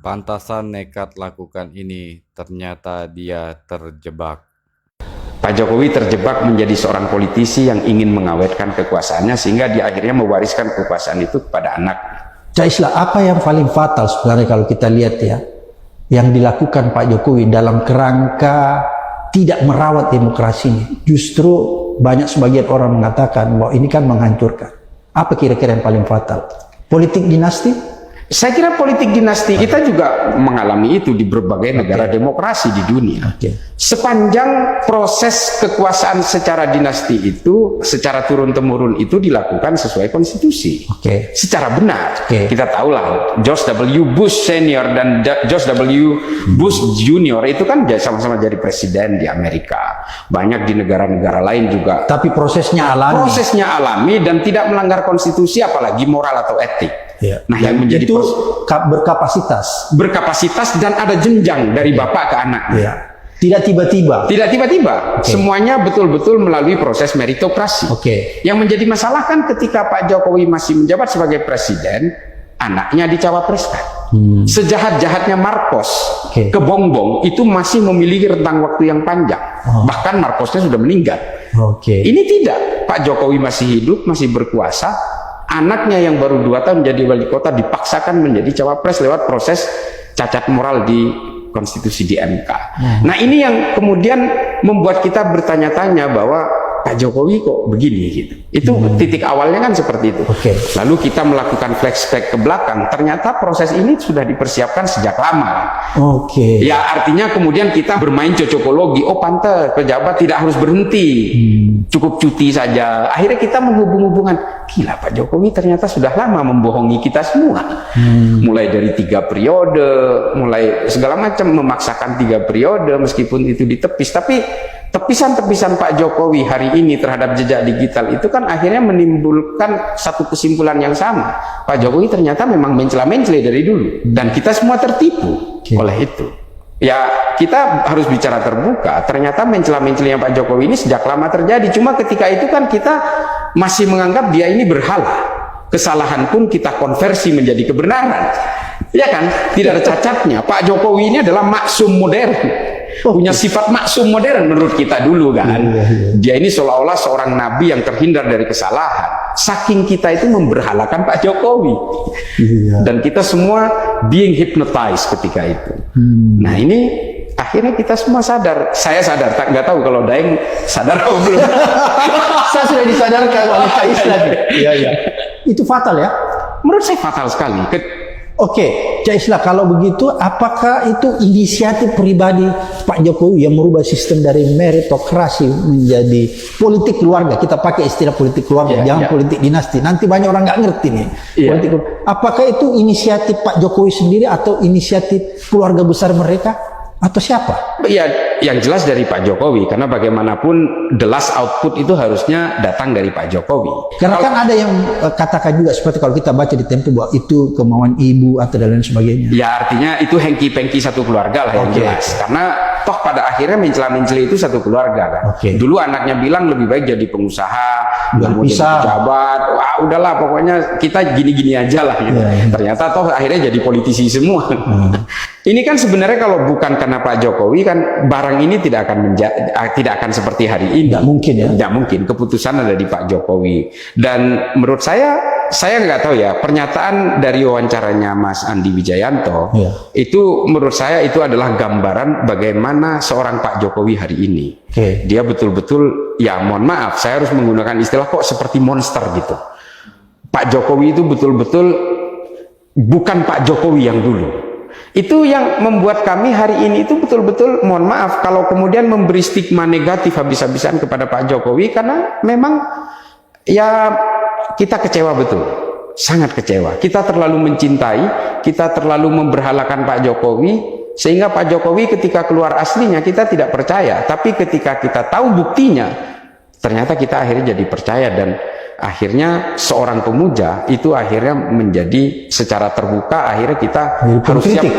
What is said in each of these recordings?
Pantasan nekat lakukan ini, ternyata dia terjebak. Pak Jokowi terjebak menjadi seorang politisi yang ingin mengawetkan kekuasaannya sehingga dia akhirnya mewariskan kekuasaan itu kepada anak. Cak Islah, apa yang paling fatal sebenarnya kalau kita lihat ya, yang dilakukan Pak Jokowi dalam kerangka tidak merawat demokrasi ini? Justru banyak sebagian orang mengatakan bahwa ini kan menghancurkan. Apa kira-kira yang paling fatal? Politik dinasti? Saya kira politik dinasti kita juga mengalami itu di berbagai negara demokrasi di dunia. Sepanjang proses kekuasaan secara dinasti itu, secara turun-temurun itu dilakukan sesuai konstitusi, secara benar. Kita tahulah George W. Bush Senior dan George W. Bush Junior itu kan sama-sama jadi presiden di Amerika. Banyak di negara-negara lain juga. Tapi prosesnya alami. Prosesnya alami dan tidak melanggar konstitusi, apalagi moral atau etik. Nah, yang menjadi itu berkapasitas dan ada jenjang dari bapak ke anaknya. Tidak tiba-tiba. Semuanya betul-betul melalui proses meritokrasi. Yang menjadi masalah kan ketika Pak Jokowi masih menjabat sebagai presiden, anaknya dicawapreskan. Sejahat-jahatnya Marcos ke Bongbong itu masih memiliki rentang waktu yang panjang. Bahkan Marcosnya sudah meninggal. Ini tidak. Pak Jokowi masih hidup, masih berkuasa. Anaknya yang baru 2 tahun jadi wali kota dipaksakan menjadi cawapres lewat proses cacat moral di konstitusi di MK. Nah, ini yang kemudian membuat kita bertanya-tanya bahwa Pak Jokowi kok begini gitu. Itu titik awalnya kan seperti itu. Lalu kita melakukan flashback ke belakang, ternyata proses ini sudah dipersiapkan sejak lama. Ya artinya kemudian kita bermain cocokologi. Oh pantas pejabat tidak harus berhenti, cukup cuti saja. Akhirnya kita menghubung-hubungan. Gila, Pak Jokowi ternyata sudah lama membohongi kita semua. Mulai dari 3 periode, mulai segala macam memaksakan 3 periode meskipun itu ditepis. Tapi tepisan-tepisan Pak Jokowi hari ini terhadap jejak digital itu kan akhirnya menimbulkan satu kesimpulan yang sama. Pak Jokowi ternyata memang mencela-mencela dari dulu dan kita semua tertipu oleh itu. Ya kita harus bicara terbuka. Ternyata mencela-mencelanya Pak Jokowi ini sejak lama terjadi. Cuma ketika itu kan kita masih menganggap dia ini berhala. Kesalahan pun kita konversi menjadi kebenaran. Ya kan? Tidak ada cacatnya. Pak Jokowi ini adalah maksum modern. Punya sifat maksum modern menurut kita dulu kan. Dia ini seolah-olah seorang nabi yang terhindar dari kesalahan. Saking kita itu memberhalakan Pak Jokowi. Dan kita semua being hypnotized ketika itu. Nah ini akhirnya kita semua sadar. Saya sadar, nggak tahu kalau Daeng sadar atau belum. Saya sudah disadarkan oleh Cak Islah. Itu fatal ya? Menurut saya fatal sekali. Cak Islah, kalau begitu apakah itu inisiatif pribadi Pak Jokowi yang merubah sistem dari meritokrasi menjadi politik keluarga? Kita pakai istilah politik keluarga, jangan politik dinasti. Nanti banyak orang nggak ngerti nih. Apakah itu inisiatif Pak Jokowi sendiri atau inisiatif keluarga besar mereka? Atau siapa? Ya, yang jelas dari Pak Jokowi, karena bagaimanapun the last output itu harusnya datang dari Pak Jokowi. Karena kan ada yang katakan juga seperti kalau kita baca di Tempo bahwa itu kemauan ibu atau dan lain sebagainya. Ya artinya itu hengki-pengki satu keluarga lah yang jelas. Karena toh pada akhirnya mencela-mencela itu satu keluarga kan. Dulu anaknya bilang lebih baik jadi pengusaha, kemudian pejabat. Wah udahlah pokoknya kita gini-gini aja lah gitu. Ternyata toh akhirnya jadi politisi semua. Ini kan sebenarnya kalau bukan karena Pak Jokowi kan barang ini tidak akan seperti hari ini. Tidak mungkin ya. Tidak mungkin. Keputusan ada di Pak Jokowi. Dan menurut saya nggak tahu ya, pernyataan dari wawancaranya Mas Andi Wijayanto itu menurut saya itu adalah gambaran bagaimana seorang Pak Jokowi hari ini. Dia betul-betul, ya mohon maaf, saya harus menggunakan istilah kok seperti monster gitu. Pak Jokowi itu betul-betul bukan Pak Jokowi yang dulu. Itu yang membuat kami hari ini itu betul-betul mohon maaf kalau kemudian memberi stigma negatif habis-habisan kepada Pak Jokowi, karena memang ya kita kecewa betul, sangat kecewa. Kita terlalu mencintai, kita terlalu memberhalakan Pak Jokowi, sehingga Pak Jokowi ketika keluar aslinya kita tidak percaya, tapi ketika kita tahu buktinya ternyata kita akhirnya jadi percaya. Dan akhirnya seorang pemuja itu akhirnya menjadi secara terbuka, akhirnya kita harus siap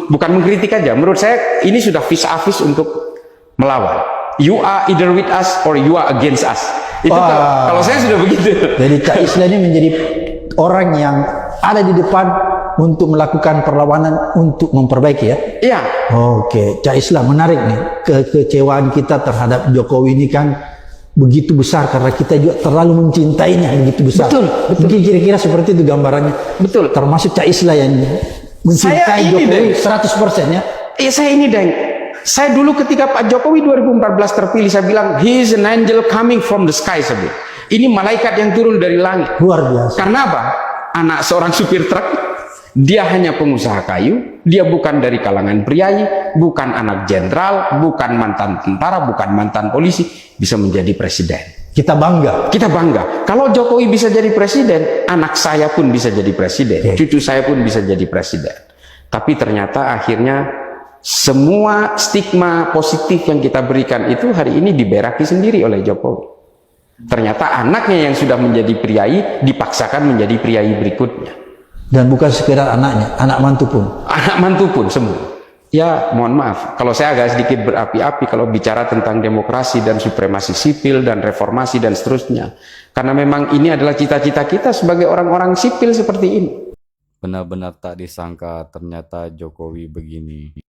bukan mengkritik aja. Menurut saya ini sudah vis-a-vis untuk melawan. You are either with us or you are against us. Itu kalau saya sudah begitu. Jadi Cak Islah ini menjadi orang yang ada di depan untuk melakukan perlawanan untuk memperbaiki ya. Iya. Oke, Cak Islah, menarik nih. Kekecewaan kita terhadap Jokowi ini kan begitu besar karena kita juga terlalu mencintainya begitu besar. Betul. Mungkin kira-kira seperti itu gambarannya. Betul. Termasuk Cak Islah yang mencintai Jokowi 100% ya. Iya, saya ini, Deng. Saya dulu ketika Pak Jokowi 2014 terpilih, saya bilang, he is an angel coming from the sky. Saya bilang, ini malaikat yang turun dari langit. Luar biasa. Karena apa? Anak seorang supir truk, dia hanya pengusaha kayu, dia bukan dari kalangan priai, bukan anak jenderal, bukan mantan tentara, bukan mantan polisi, bisa menjadi presiden. Kita bangga. Kita bangga. Kalau Jokowi bisa jadi presiden, anak saya pun bisa jadi presiden, cucu saya pun bisa jadi presiden. Tapi ternyata akhirnya semua stigma positif yang kita berikan itu hari ini diberaki sendiri oleh Jokowi. Ternyata anaknya yang sudah menjadi priai dipaksakan menjadi priai berikutnya. Dan bukan sekedar anaknya, anak mantu pun. Anak mantu pun semua. Ya, mohon maaf, kalau saya agak sedikit berapi-api kalau bicara tentang demokrasi dan supremasi sipil dan reformasi dan seterusnya. Karena memang ini adalah cita-cita kita sebagai orang-orang sipil seperti ini. Benar-benar tak disangka ternyata Jokowi begini.